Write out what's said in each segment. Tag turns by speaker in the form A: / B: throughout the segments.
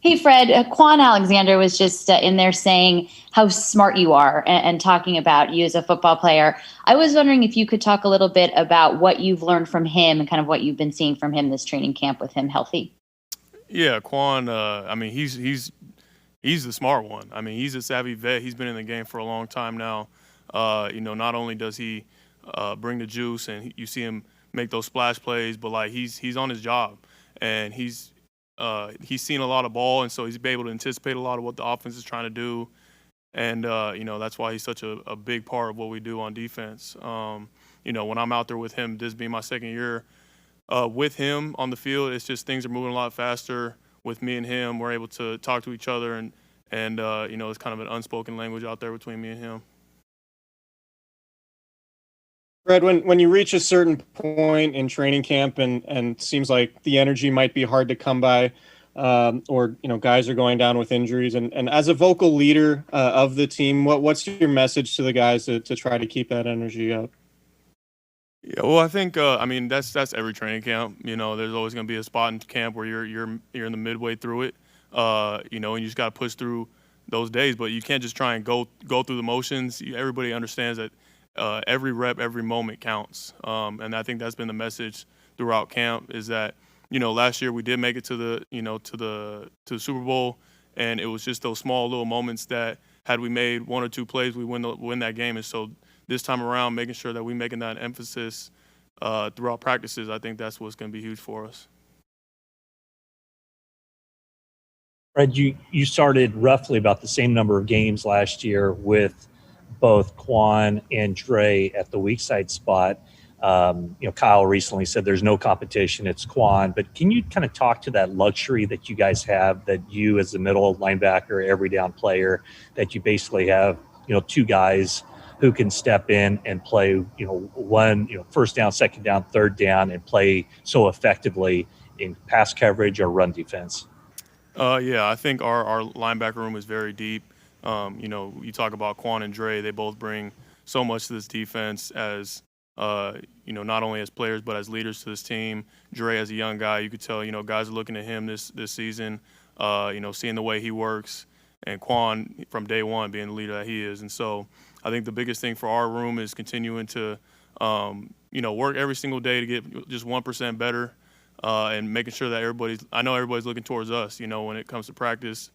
A: Hey, Fred, Kwon Alexander was just in there saying how smart you are and talking about you as a football player. I was wondering if you could talk a little bit about what you've learned from him and kind of what you've been seeing from him this training camp with him healthy.
B: Yeah, Kwon. I mean, he's the smart one. I mean, he's a savvy vet. He's been in the game for a long time now. Not only does he bring the juice and you see him make those splash plays, but like he's on his job and he's seen a lot of ball, and so he's been able to anticipate a lot of what the offense is trying to do, and that's why he's such a big part of what we do on defense. When I'm out there with him, this being my second year with him on the field, it's just things are moving a lot faster with me and him. We're able to talk to each other, and it's kind of an unspoken language out there between me and him.
C: Fred, when you reach a certain point in training camp and seems like the energy might be hard to come by, or guys are going down with injuries, and as a vocal leader of the team, what's your message to the guys to try to keep that energy up?
B: Yeah, well, I think I mean that's every training camp. There's always going to be a spot in camp where you're in the midway through it. And you just got to push through those days. But you can't just try and go through the motions. Everybody understands that every rep, every moment counts. And I think that's been the message throughout camp is that last year we did make it to the Super Bowl, and it was just those small little moments that had we made one or two plays, we win that game. And so this time around, making sure that we're making that emphasis throughout practices, I think that's what's going to be huge for us.
D: Fred, you started roughly about the same number of games last year with both Kwon and Dre at the weak side spot. Kyle recently said there's no competition, it's Kwon. But can you kind of talk to that luxury that you guys have, that you as the middle linebacker, every down player, that you basically have, two guys who can step in and play, one, first down, second down, third down, and play so effectively in pass coverage or run defense?
B: Yeah, I think our linebacker room is very deep. You talk about Kwon and Dre; they both bring so much to this defense as not only as players but as leaders to this team. Dre, as a young guy, you could tell guys are looking at him this season. Seeing the way he works, and Kwon from day one being the leader that he is, and so I think the biggest thing for our room is continuing to work every single day to get just 1% better. And making sure that everybody's looking towards us, when it comes to practice,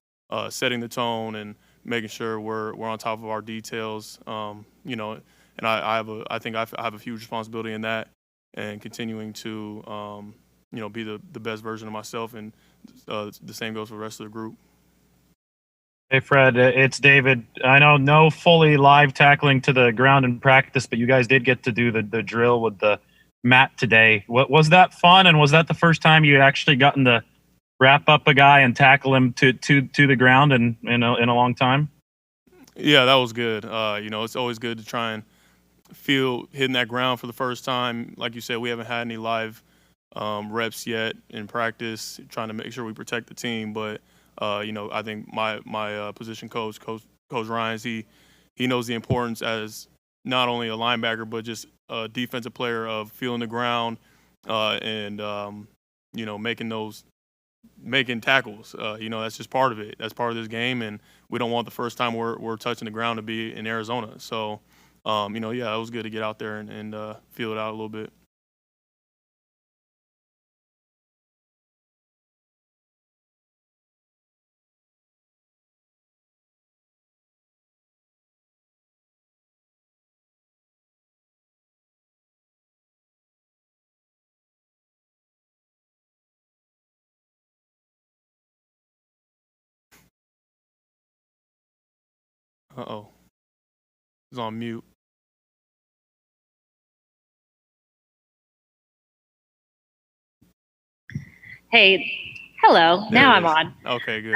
B: setting the tone and making sure we're on top of our details, and I think I have a huge responsibility in that and continuing to, be the best version of myself, and the same goes for the rest of the group.
E: Hey, Fred, it's David. I know no fully live tackling to the ground in practice, but you guys did get to do the drill with the mat today. What was that fun? And was that the first time you actually gotten to wrap up a guy and tackle him to the ground in a long time?
B: Yeah, that was good. It's always good to try and feel hitting that ground for the first time. Like you said, we haven't had any live reps yet in practice, trying to make sure we protect the team. But I think my position coach Ryans, he knows the importance as not only a linebacker but just a defensive player of feeling the ground and making tackles. That's just part of it. That's part of this game, and we don't want the first time we're touching the ground to be in Arizona. So, it was good to get out there and feel it out a little bit. Uh-oh. It's on mute.
F: Hey, hello.
B: There
F: Now
B: it
F: I'm
B: is.
F: on.
B: Okay, good.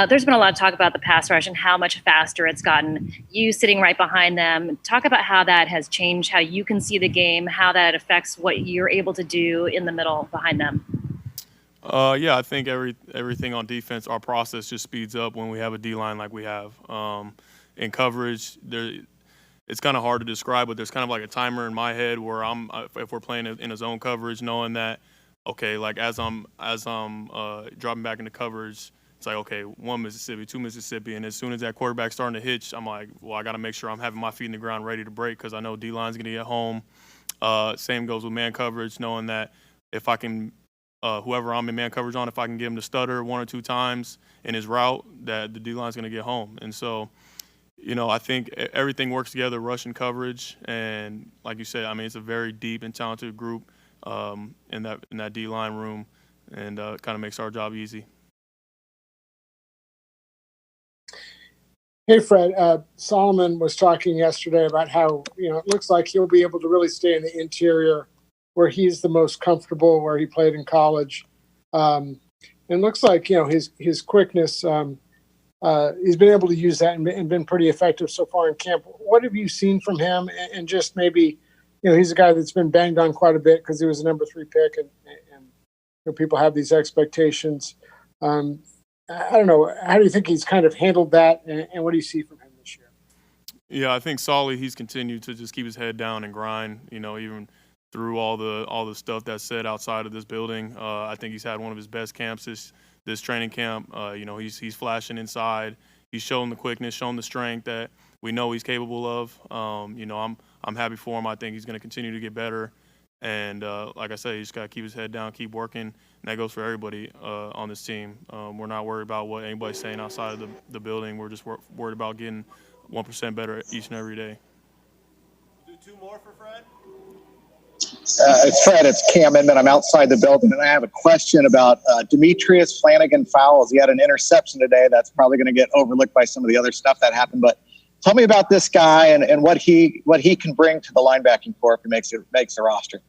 F: There's been a lot of talk about the pass rush and how much faster it's gotten. You sitting right behind them, talk about how that has changed, how you can see the game, how that affects what you're able to do in the middle behind them.
B: Yeah, I think everything on defense, our process just speeds up when we have a D line like we have. In coverage, it's kind of hard to describe, but there's kind of like a timer in my head where if we're playing in a zone coverage, knowing that okay, like as I'm dropping back into coverage, it's like, okay, 1 Mississippi, 2 Mississippi, and as soon as that quarterback's starting to hitch, I'm like, well, I got to make sure I'm having my feet in the ground ready to break because I know D-line's going to get home. Same goes with man coverage, knowing that if I can, whoever I'm in man coverage on, if I can get him to stutter 1 or 2 times in his route, that the D-line's going to get home. And so, I think everything works together, rush and coverage, and like you said, I mean, it's a very deep and talented group in that D-line room, and kind of makes our job easy.
G: Hey, Fred. Solomon was talking yesterday about how, it looks like he'll be able to really stay in the interior where he's the most comfortable, where he played in college. And it looks like, his quickness, he's been able to use that and been pretty effective so far in camp. What have you seen from him? And just maybe, he's a guy that's been banged on quite a bit because he was a number 3 pick and people have these expectations. I don't know. How do you think he's kind of handled that, and what do you see from him this year?
B: Yeah, I think Solly, he's continued to just keep his head down and grind. Even through all the stuff that's said outside of this building. I think he's had one of his best camps this training camp. He's flashing inside. He's showing the quickness, showing the strength that we know he's capable of. I'm happy for him. I think he's going to continue to get better. And like I said, he's got to keep his head down, keep working. And that goes for everybody on this team. We're not worried about what anybody's saying outside of the building. We're just worried about getting 1% better each and every day.
C: Do 2 more for Fred?
H: It's Fred. It's Cam Inman. I'm outside the building, and I have a question about Demetrius Flanagan-Fowles. He had an interception today. That's probably going to get overlooked by some of the other stuff that happened. But tell me about this guy and what he can bring to the linebacking corps if he makes the roster.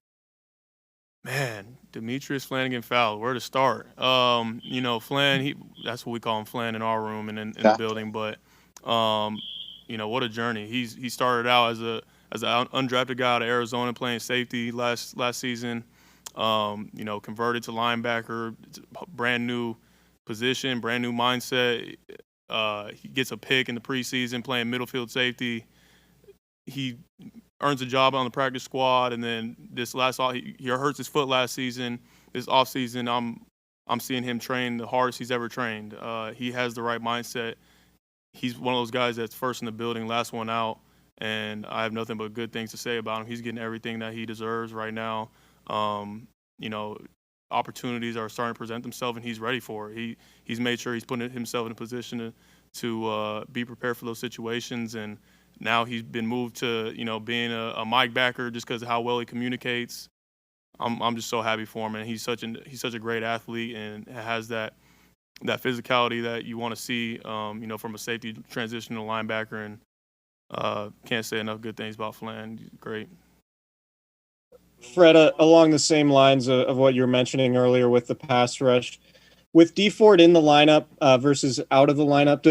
B: Man, Demetrius Flanagan-Fowles, where to start? Flan, that's what we call him, Flan, in our room and in the building. But, what a journey. He started out as an undrafted guy out of Arizona playing safety last season. Converted to linebacker, brand new position, brand new mindset. He gets a pick in the preseason playing middle field safety. He earns a job on the practice squad, and then he hurts his foot last season. This offseason, I'm seeing him train the hardest he's ever trained. He has the right mindset. He's one of those guys that's first in the building, last one out, and I have nothing but good things to say about him. He's getting everything that he deserves right now. Opportunities are starting to present themselves, and he's ready for it. He's made sure he's putting himself in a position to be prepared for those situations, and now he's been moved to being a mic backer just because of how well he communicates. I'm just so happy for him, and he's such a great athlete and has that physicality that you want to see from a safety transition to linebacker, and can't say enough good things about Flan. He's great.
C: Fred, along the same lines of what you were mentioning earlier with the pass rush, with Dee Ford in the lineup versus out of the lineup,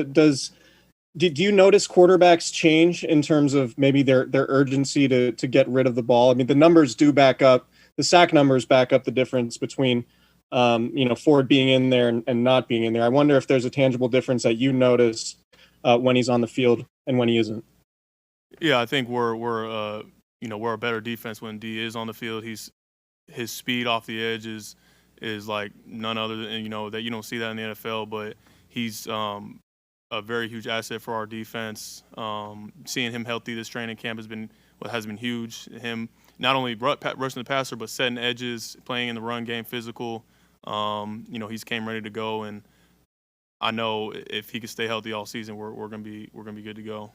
C: do you notice quarterbacks change in terms of maybe their urgency to get rid of the ball? I mean, the numbers do back up, the sack numbers back up the difference between, Ford being in there and not being in there. I wonder if there's a tangible difference that you notice when he's on the field and when he isn't.
B: Yeah, I think we're a better defense when D is on the field. His speed off the edge is like none other than, that you don't see that in the NFL, but he's a very huge asset for our defense. Seeing him healthy this training camp has been huge. Him not only rushing the passer, but setting edges, playing in the run game, physical. He's came ready to go, and I know if he can stay healthy all season, we're gonna be good to go.